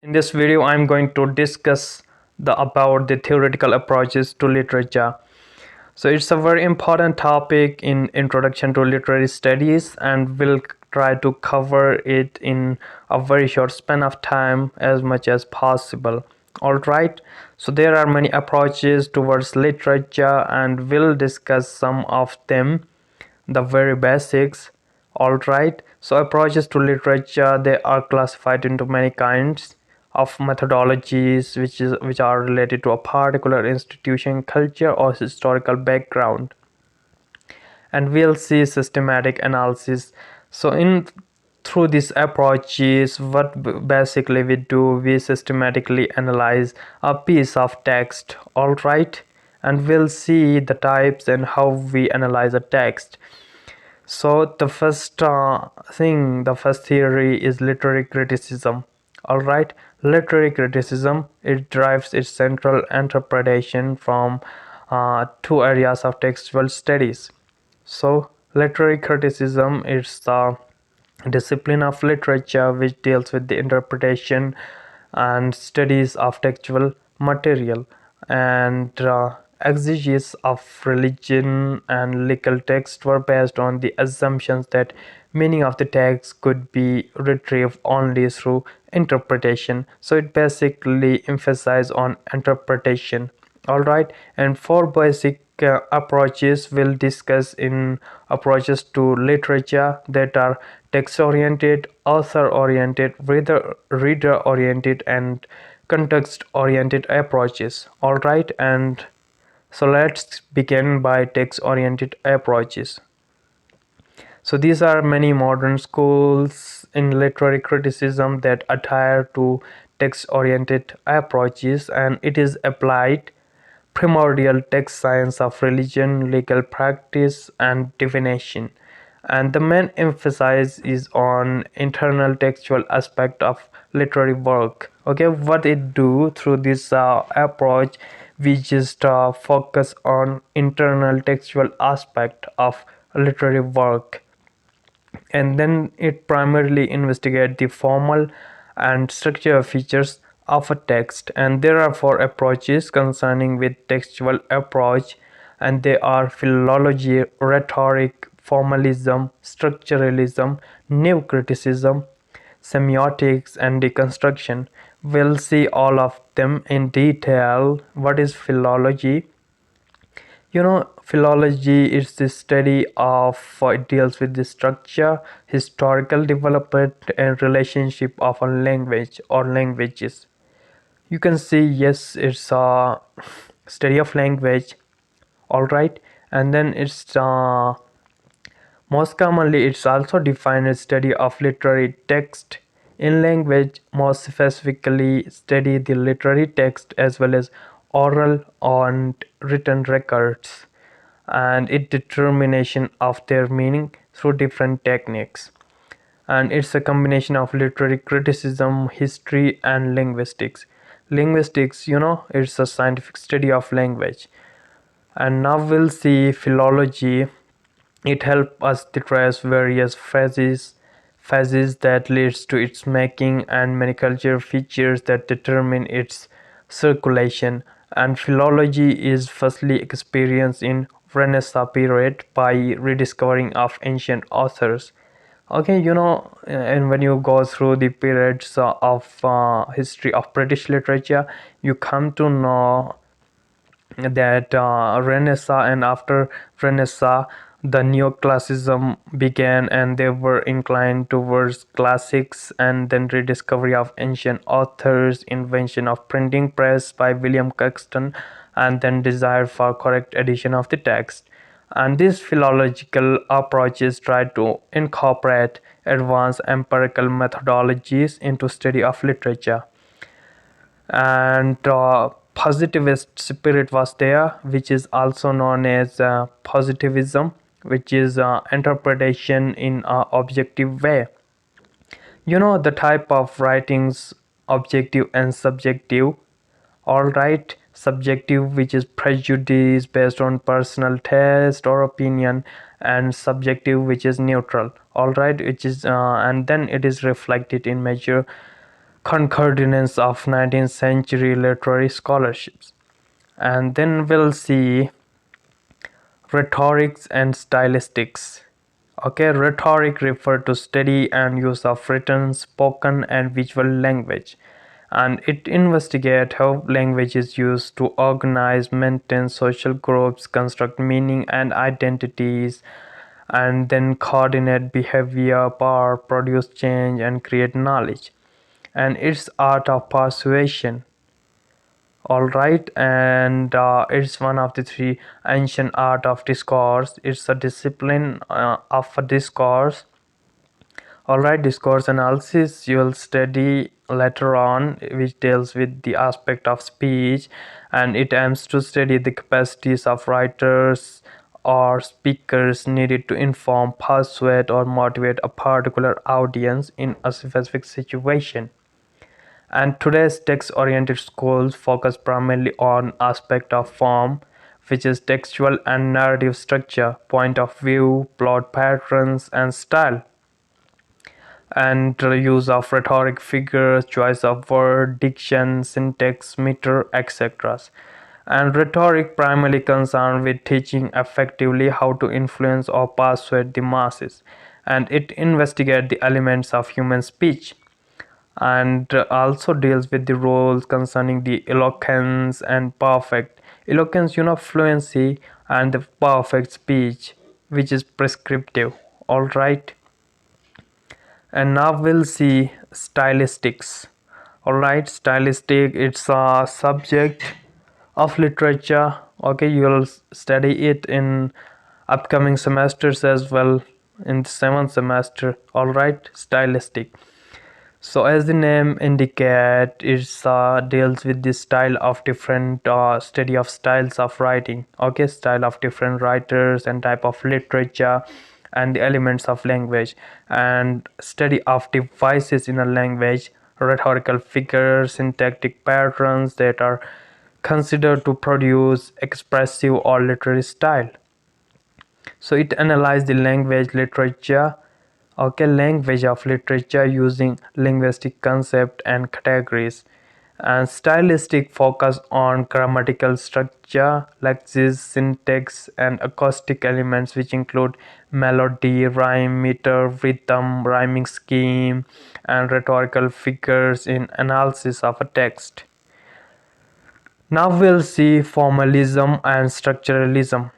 In this video, I'm going to discuss about the theoretical approaches to literature. So it's a very important topic in Introduction to Literary Studies, and we'll try to cover it in a very short span of time as much as possible. Alright, so there are many approaches towards literature, and we'll discuss some of them, the very basics. Alright, so approaches to literature, they are classified into many kinds of methodologies which are related to a particular institution, culture, or historical background. And we'll see systematic analysis. So in through these approaches, what basically we do, we systematically analyze a piece of text. All right, and we'll see the types and how we analyze a text. So the first the first theory is literary criticism. All right, literary criticism, it derives its central interpretation from two areas of textual studies. So literary criticism is the discipline of literature which deals with the interpretation and studies of textual material, and exegesis of religion and legal text were based on the assumptions that meaning of the text could be retrieved only through interpretation. So it basically emphasizes on interpretation. All right, and four basic approaches we'll discuss in approaches to literature, that are text oriented, author oriented, reader oriented, and context oriented approaches. All right, and so let's begin by text oriented approaches. So these are many modern schools in literary criticism that adhere to text oriented approaches, and it is applied primordial text science of religion, legal practice, and divination. And the main emphasis is on internal textual aspect of literary work. Okay, what it do through this approach, we just focus on internal textual aspect of literary work, and then it primarily investigates the formal and structural features of a text. And there are four approaches concerning with textual approach, and they are philology, rhetoric, formalism, structuralism, new criticism, semiotics, and deconstruction. We'll see all of them in detail. What is philology? Philology is the study of, it deals with the structure, historical development, and relationship of a language or languages. You can see, yes, it's a study of language. All right, and then it's most commonly it's also defined as study of literary text in language, more specifically study the literary text as well as oral and written records, and its determination of their meaning through different techniques. And it's a combination of literary criticism, history, and linguistics. Linguistics, it's a scientific study of language. And now we'll see philology. It helps us to trace various phases that leads to its making, and many cultural features that determine its circulation. And philology is firstly experienced in Renaissance period by rediscovering of ancient authors. Okay, and when you go through the periods of history of British literature, you come to know that Renaissance, and after Renaissance, the neoclassicism began, and they were inclined towards classics, and then rediscovery of ancient authors, invention of printing press by William Caxton, and then desire for correct edition of the text. And these philological approaches try to incorporate advanced empirical methodologies into study of literature. And positivist spirit was there, which is also known as positivism, which is interpretation in an objective way. The type of writings, objective and subjective. All right, subjective, which is prejudice based on personal taste or opinion, and subjective, which is neutral. All right, which is and then it is reflected in major concordance of 19th century literary scholarships. And then we'll see rhetorics and stylistics. Okay, rhetoric refer to study and use of written, spoken, and visual language, and it investigates how language is used to organize, maintain social groups, construct meaning and identities, and then coordinate behavior, power, produce change, and create knowledge. And it's art of persuasion. All right, and it's one of the three ancient art of discourse. It's a discipline of a discourse. All right, discourse analysis you will study later on, which deals with the aspect of speech, and it aims to study the capacities of writers or speakers needed to inform, persuade, or motivate a particular audience in a specific situation. And today's text-oriented schools focus primarily on aspect of form, which is textual and narrative structure, point of view, plot patterns, and style, and use of rhetoric figures, choice of word, diction, syntax, meter, etc. And rhetoric primarily concerned with teaching effectively how to influence or persuade the masses, and it investigates the elements of human speech, and also deals with the roles concerning the eloquence and perfect eloquence, fluency, and the perfect speech, which is prescriptive. All right, and now we'll see stylistics. All right, stylistic, it's a subject of literature. Okay, you'll study it in upcoming semesters as well, in the 7th semester. All right, stylistic. So as the name indicate, it deals with the style of different study of styles of writing. Okay, style of different writers and type of literature and the elements of language, and study of devices in a language, rhetorical figures, syntactic patterns that are considered to produce expressive or literary style. So it analyzes the language of literature using linguistic concept and categories. And stylistic focus on grammatical structure, lexis, syntax, and acoustic elements, which include melody, rhyme, meter, rhythm, rhyming scheme, and rhetorical figures in analysis of a text. Now we'll see formalism and structuralism.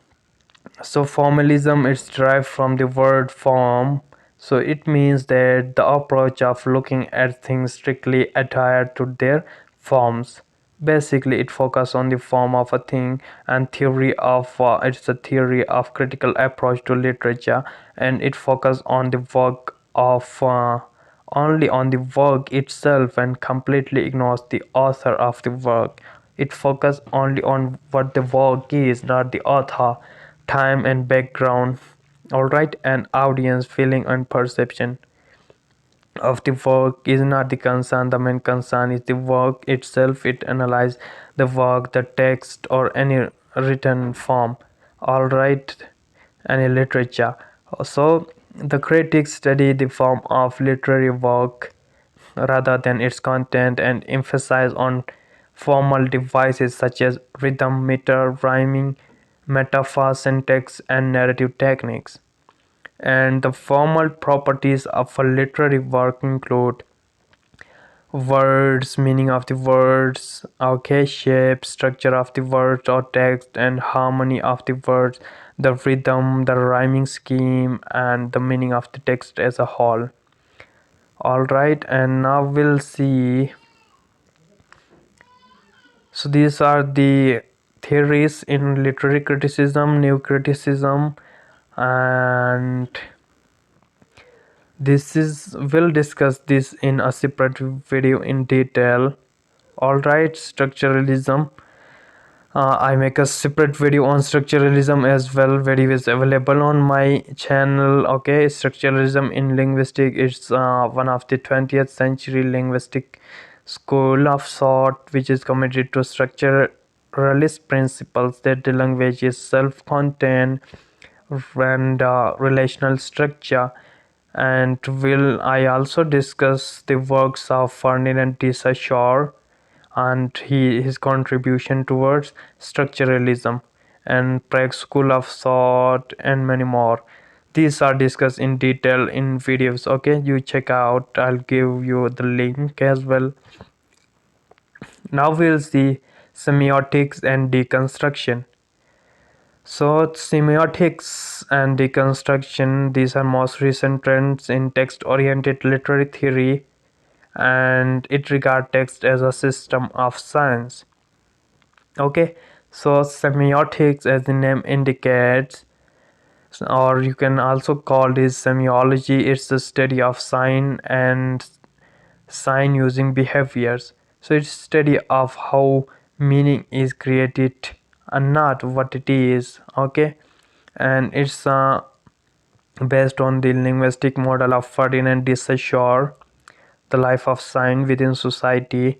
So formalism is derived from the word form. So it means that the approach of looking at things strictly adhered to their forms. Basically, it focuses on the form of a thing, and it's a theory of critical approach to literature, and it focuses on the work of only on the work itself and completely ignores the author of the work. It focuses only on what the work is, not the author, time and background. Alright, and audience feeling and perception of the work is not the concern. The main concern is the work itself. It analyzes the work, the text, or any written form. Alright, any literature. So the critics study the form of literary work rather than its content, and emphasize on formal devices such as rhythm, meter, rhyming, metaphor, syntax, and narrative techniques. And the formal properties of a literary work include words, meaning of the words, okay, shape, structure of the words or text, and harmony of the words, the rhythm, the rhyming scheme, and the meaning of the text as a whole. All right, and now we'll see. So these are the theories in literary criticism, new criticism, and we'll discuss this in a separate video in detail. All right, structuralism. I make a separate video on structuralism as well. Video is available on my channel. Okay, structuralism in linguistic is one of the 20th century linguistic school of thought, which is committed to structuralist principles that the language is self-contained and relational structure, and will I also discuss the works of Ferdinand de Saussure and his contribution towards structuralism and Prague School of Thought and many more. These are discussed in detail in videos. Okay, you check out. I'll give you the link as well. Now we'll see semiotics and deconstruction. So, semiotics and deconstruction, these are most recent trends in text-oriented literary theory, and it regards text as a system of science. Okay, so semiotics, as the name indicates, or you can also call this semiology, it's the study of sign using behaviors. So it's study of how meaning is created and not what it is. Okay, and it's based on the linguistic model of Ferdinand de Saussure, the life of sign within society.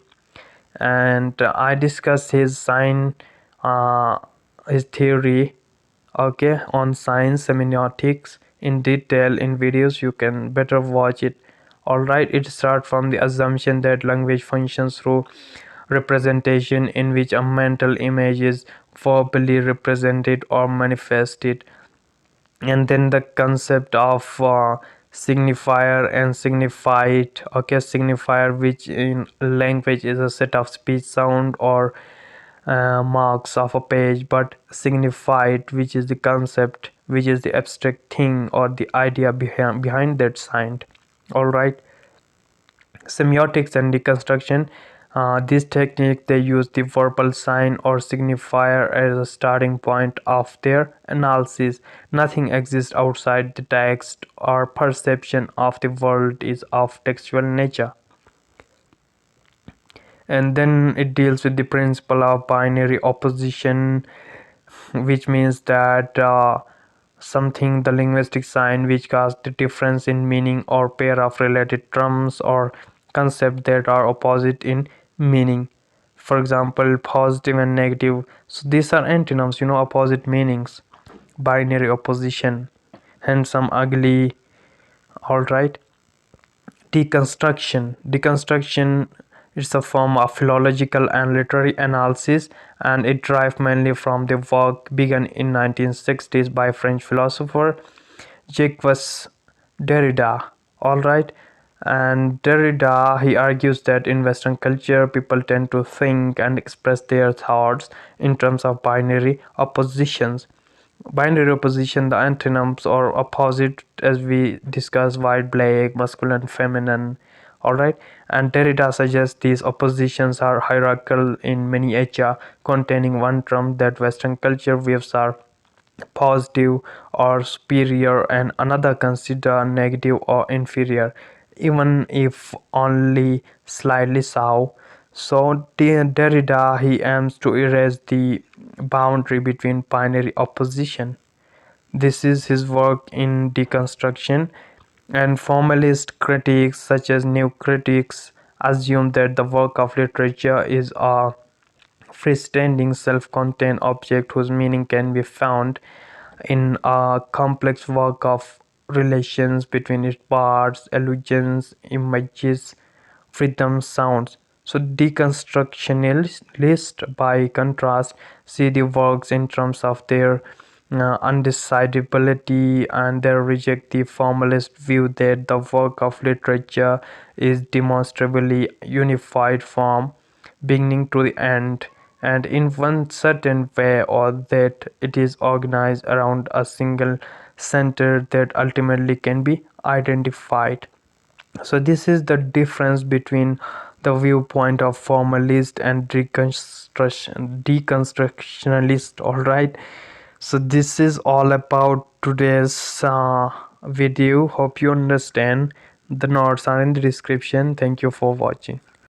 And I discussed uh, his theory, okay, on science semiotics in detail in videos. You can better watch it. All right, it starts from the assumption that language functions through representation, in which a mental image is verbally represented or manifested, and then the concept of signifier and signified. Okay, signifier, which in language is a set of speech sound or marks of a page, but signified, which is the concept, which is the abstract thing or the idea behind that sign. All right, semiotics and deconstruction, this technique, they use the verbal sign or signifier as a starting point of their analysis. Nothing exists outside the text, or perception of the world is of textual nature. And then it deals with the principle of binary opposition, which means that something, the linguistic sign which casts the difference in meaning, or pair of related terms or concepts that are opposite in meaning. For example, positive and negative. So these are antonyms, opposite meanings. Binary opposition. Handsome, ugly. All right. Deconstruction is a form of philological and literary analysis, and it derived mainly from the work begun in 1960s by French philosopher Jacques Derrida. All right, and Derrida, he argues that in Western culture people tend to think and express their thoughts in terms of binary oppositions. Binary opposition, the antonyms or opposite, as we discussed, white, black, masculine, feminine. All right, and Derrida suggests these oppositions are hierarchical in miniature, containing one term that Western culture views are positive or superior and another consider negative or inferior, even if only slightly so. So Derrida, he aims to erase the boundary between binary opposition. This is his work in deconstruction, and formalist critics such as new critics assume that the work of literature is a freestanding, self-contained object whose meaning can be found in a complex work of relations between its parts, allusions, images, rhythms, sounds. So deconstructionists, by contrast, see the works in terms of their undecidability, and they reject the formalist view that the work of literature is demonstrably unified from beginning to the end, and in one certain way, or that it is organized around a single center that ultimately can be identified. So this is the difference between the viewpoint of formalist and deconstructionalist. All right, so this is all about today's video. Hope you understand. The notes are in the description. Thank you for watching.